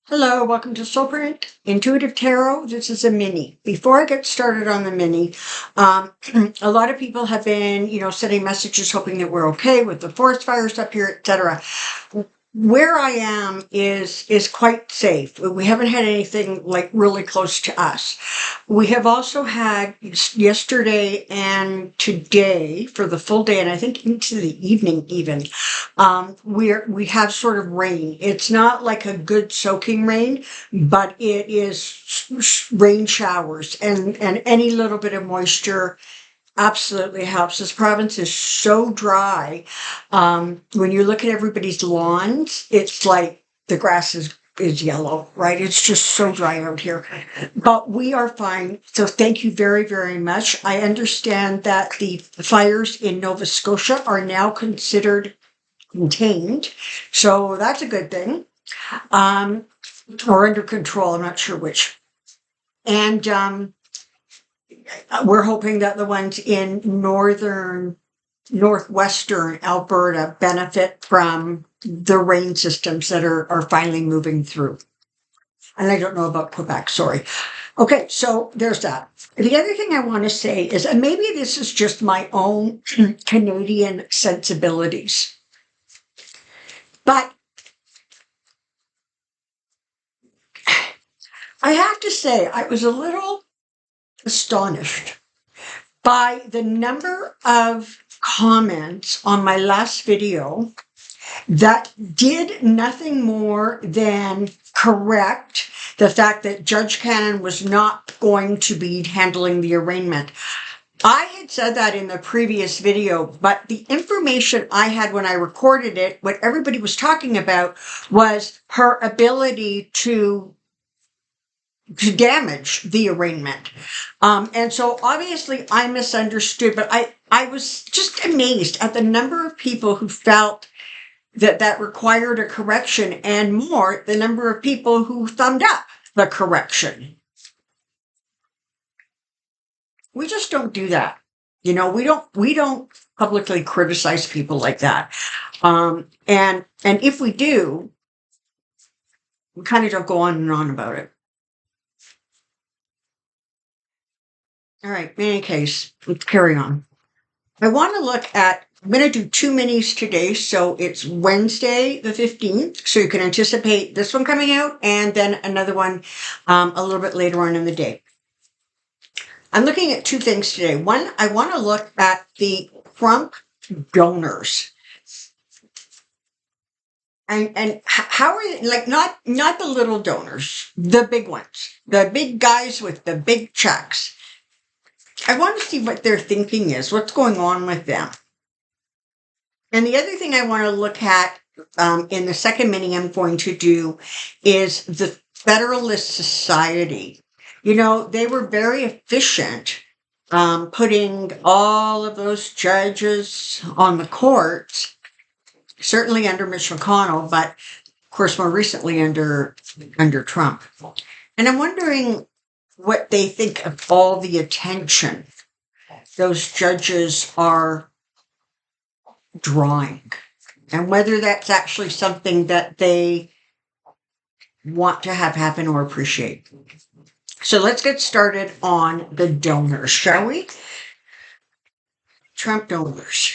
Hello, welcome to Soulprint Intuitive Tarot. This is a mini. Before I get started on the mini, a lot of people have been, sending messages hoping that we're okay with the forest fires up here, etc. Where I am is quite safe. We haven't had anything like really close to us. We have also had yesterday and today for the full day, and I think into the evening even. We have sort of rain. It's not like a good soaking rain, but it is rain showers, and any little bit of moisture absolutely helps. This province is so dry. When you look at everybody's lawns, it's like the grass is yellow, right? It's just so dry out here. But we are fine. So thank you very, very much. I understand that the fires in Nova Scotia are now considered contained. So that's a good thing. Or under control. I'm not sure which. And we're hoping that the ones in northwestern Alberta benefit from the rain systems that are finally moving through. And I don't know about Quebec, sorry. Okay, so there's that. The other thing I want to say is, and maybe this is just my own Canadian sensibilities, but I have to say I was a little astonished by the number of comments on my last video that did nothing more than correct the fact that Judge Cannon was not going to be handling the arraignment. I had said that in the previous video, but the information I had when I recorded it, what everybody was talking about was her ability to damage the arraignment. And so obviously I misunderstood, but I was just amazed at the number of people who felt that required a correction, and more, the number of people who thumbed up the correction. We just don't do that. We don't publicly criticize people like that. And if we do, we kind of don't go on and on about it. All right, in any case, let's carry on. I want to look at, I'm going to do two minis today. So it's Wednesday, the 15th. So you can anticipate this one coming out and then another one a little bit later on in the day. I'm looking at two things today. One, I want to look at the Trump donors. And how are they, like, not the little donors, the big ones, the big guys with the big checks. I want to see what their thinking is, what's going on with them. And the other thing I want to look at in the second mini I'm going to do is the Federalist Society. They were very efficient putting all of those judges on the courts, certainly under Mitch McConnell, but of course more recently under Trump. And I'm wondering what they think of all the attention those judges are drawing, and whether that's actually something that they want to have happen or appreciate. So let's get started on the donors, shall we? Trump donors.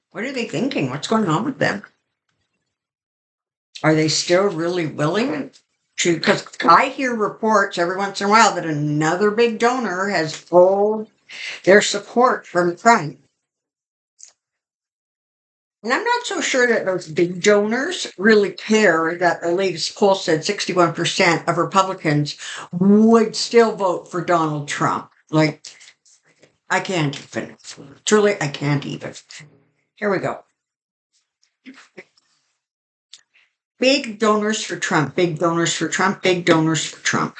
What are they thinking? What's going on with them? Are they still really willing to? Because I hear reports every once in a while that another big donor has pulled their support from Trump. And I'm not so sure that those big donors really care that the latest poll said 61% of Republicans would still vote for Donald Trump. Like, I can't even. Truly, I can't even. Here we go. Big donors for Trump, big donors for Trump, big donors for Trump.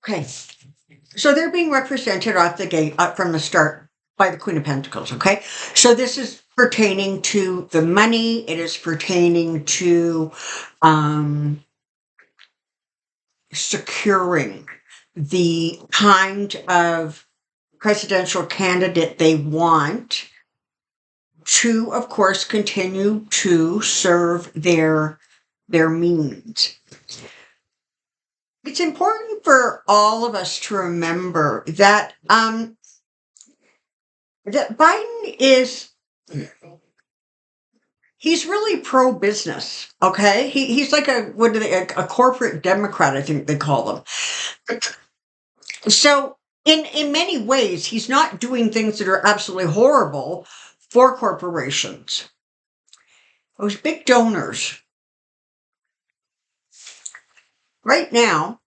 Okay. So they're being represented off the gate, up from the start, by the Queen of Pentacles. Okay. So this is pertaining to the money. It is pertaining to securing the kind of presidential candidate they want to, of course, continue to serve their means. It's important for all of us to remember that that Biden is, he's really pro-business. Okay, he's like a corporate Democrat, I think they call them. So in many ways, he's not doing things that are absolutely horrible for corporations. Those big donors right now,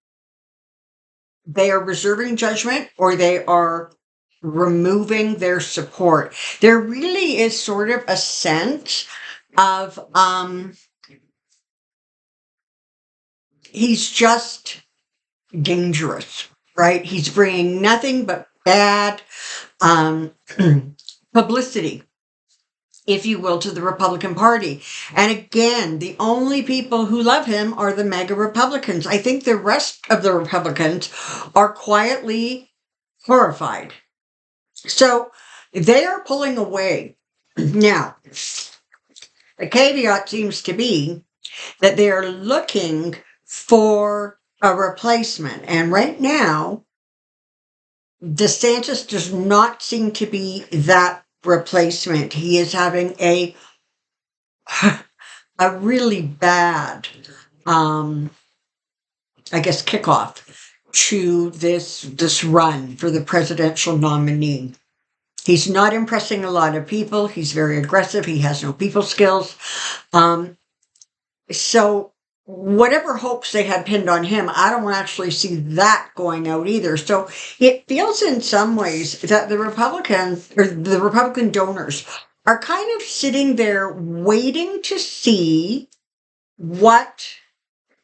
they are reserving judgment, or they are removing their support. There really is sort of a sense of he's just dangerous, right? He's bringing nothing but bad publicity, if you will, to the Republican Party. And again, the only people who love him are the MAGA Republicans. I think the rest of the Republicans are quietly horrified. So they are pulling away. Now, the caveat seems to be that they are looking for a replacement. And right now, DeSantis does not seem to be that replacement. He is having a really bad, I guess, kickoff to this run for the presidential nominee. He's not impressing a lot of people. He's very aggressive. He has no people skills. So whatever hopes they had pinned on him, I don't actually see that going out either. So it feels in some ways that the Republicans, or the Republican donors, are kind of sitting there waiting to see what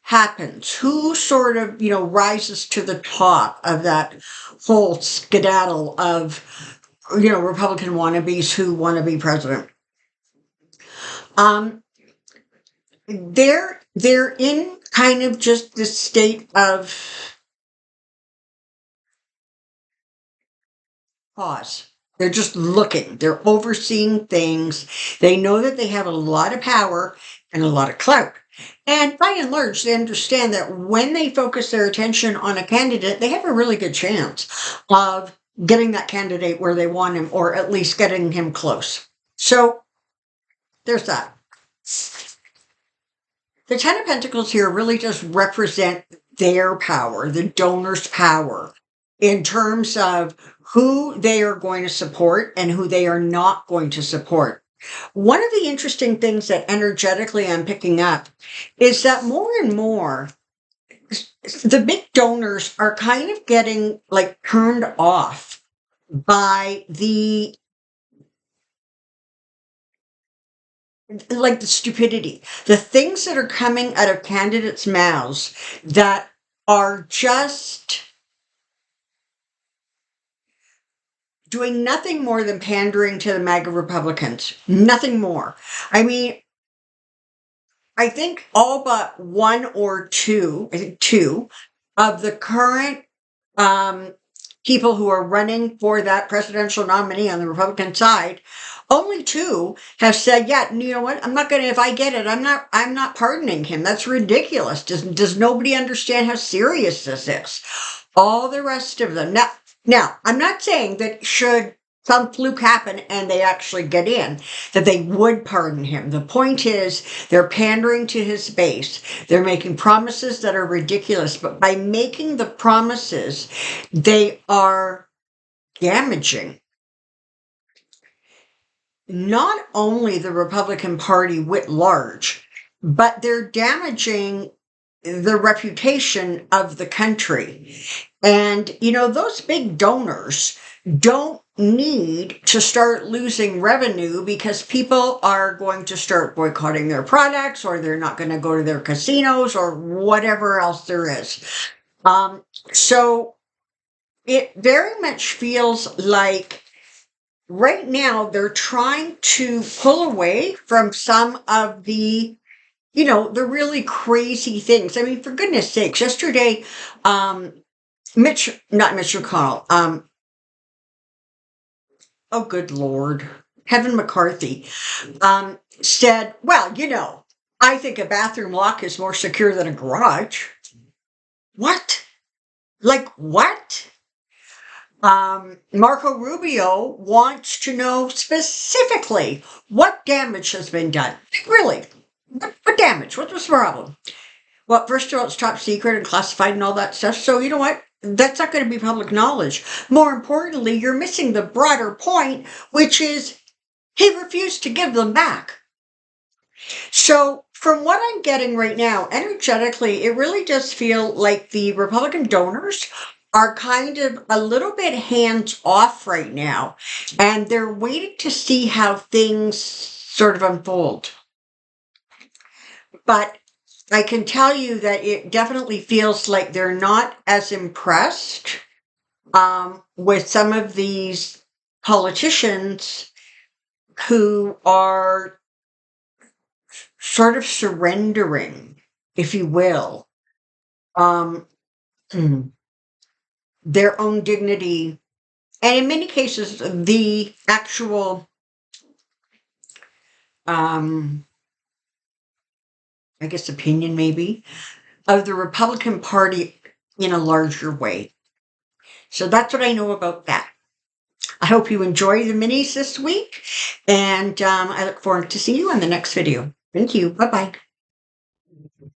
happens, who sort of, rises to the top of that whole skedaddle of, Republican wannabes who want to be president. They're in kind of just this state of pause. They're just looking. They're overseeing things. They know that they have a lot of power and a lot of clout. And by and large, they understand that when they focus their attention on a candidate, they have a really good chance of getting that candidate where they want him, or at least getting him close. So there's that. The Ten of Pentacles here really just represent their power, the donor's power, in terms of who they are going to support and who they are not going to support. One of the interesting things that energetically I'm picking up is that more and more, the big donors are kind of getting like turned off by the stupidity, the things that are coming out of candidates' mouths that are just doing nothing more than pandering to the MAGA Republicans. Nothing more. I mean, I think all but one or two, I think two, of the current people who are running for that presidential nominee on the Republican side, only two have said, yeah, you know what? I'm not going to, if I get it, I'm not pardoning him. That's ridiculous. Does nobody understand how serious this is? All the rest of them. Now, I'm not saying that should some fluke happen and they actually get in, that they would pardon him. The point is, they're pandering to his base. They're making promises that are ridiculous, but by making the promises, they are damaging not only the Republican Party writ large, but they're damaging the reputation of the country. And, those big donors don't need to start losing revenue because people are going to start boycotting their products, or they're not going to go to their casinos, or whatever else there is. So it very much feels like right now they're trying to pull away from some of the, the really crazy things. I mean, for goodness sakes, yesterday, not Mitch McConnell, oh, good Lord, Kevin McCarthy, said, well, I think a bathroom lock is more secure than a garage. What? Like what? Marco Rubio wants to know specifically what damage has been done. Really? What damage? What was the problem? Well, first of all, it's top secret and classified and all that stuff. So you know what? That's not going to be public knowledge. More importantly, you're missing the broader point, which is he refused to give them back. So from what I'm getting right now, energetically, it really does feel like the Republican donors are kind of a little bit hands off right now, and they're waiting to see how things sort of unfold. But I can tell you that it definitely feels like they're not as impressed with some of these politicians who are sort of surrendering, if you will, um, their own dignity, and in many cases, the actual, um, I guess, opinion maybe of the Republican Party in a larger way. So that's what I know about that. I hope you enjoy the minis this week, and I look forward to seeing you in the next video. Thank you. Bye-bye.